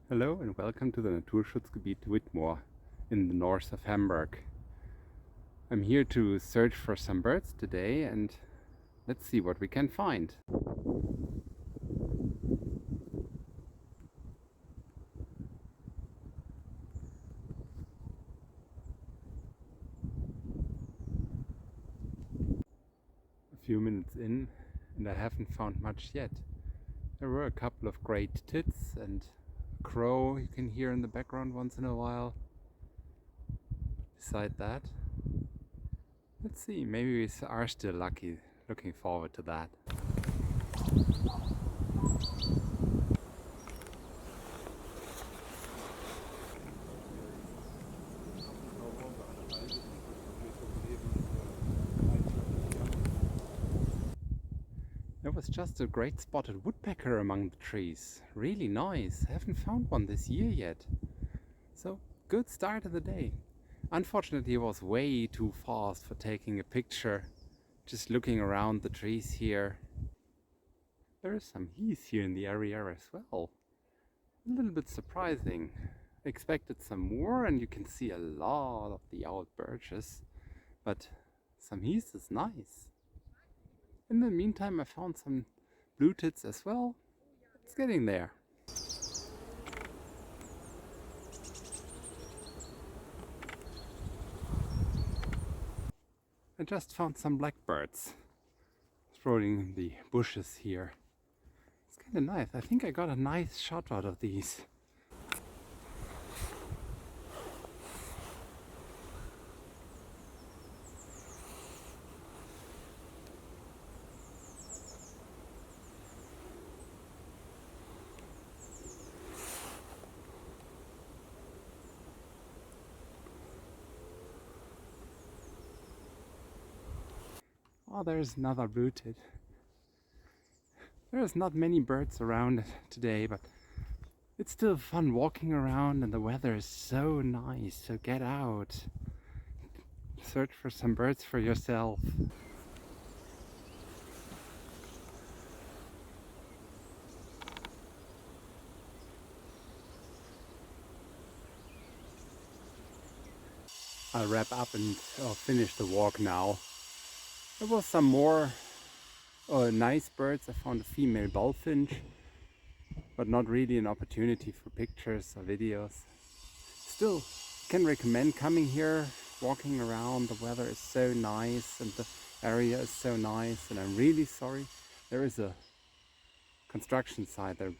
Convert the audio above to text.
Hello and welcome to the Naturschutzgebiet Wittmoor in the north of Hamburg. I'm here to search for some birds today and let's see what we can find. A few minutes in and I haven't found much yet. There were a couple of great tits and a crow you can hear in the background once in a while. Beside that, let's see, maybe we are still lucky. Looking forward to that. There was just a great spotted woodpecker among the trees. Really nice. I haven't found one this year yet. So, good start of the day. Unfortunately, it was way too fast for taking a picture. Just looking around the trees here. There is some heath here in the area as well. A little bit surprising. I expected some more and you can see a lot of the old birches. But some heath is nice. In the meantime, I found some blue tits as well. It's getting there. I just found some blackbirds strolling in the bushes here. It's kind of nice. I think I got a nice shot out of these. Oh, there's another blue tit. There's not many birds around today, but it's still fun walking around and the weather is so nice, so get out. Search for some birds for yourself. I'll wrap up and finish the walk now. There was some more nice birds. I found a female bullfinch, but not really an opportunity for pictures or videos. Still, can recommend coming here, walking around. The weather is so nice and the area is so nice, and I'm really sorry there is a construction site. There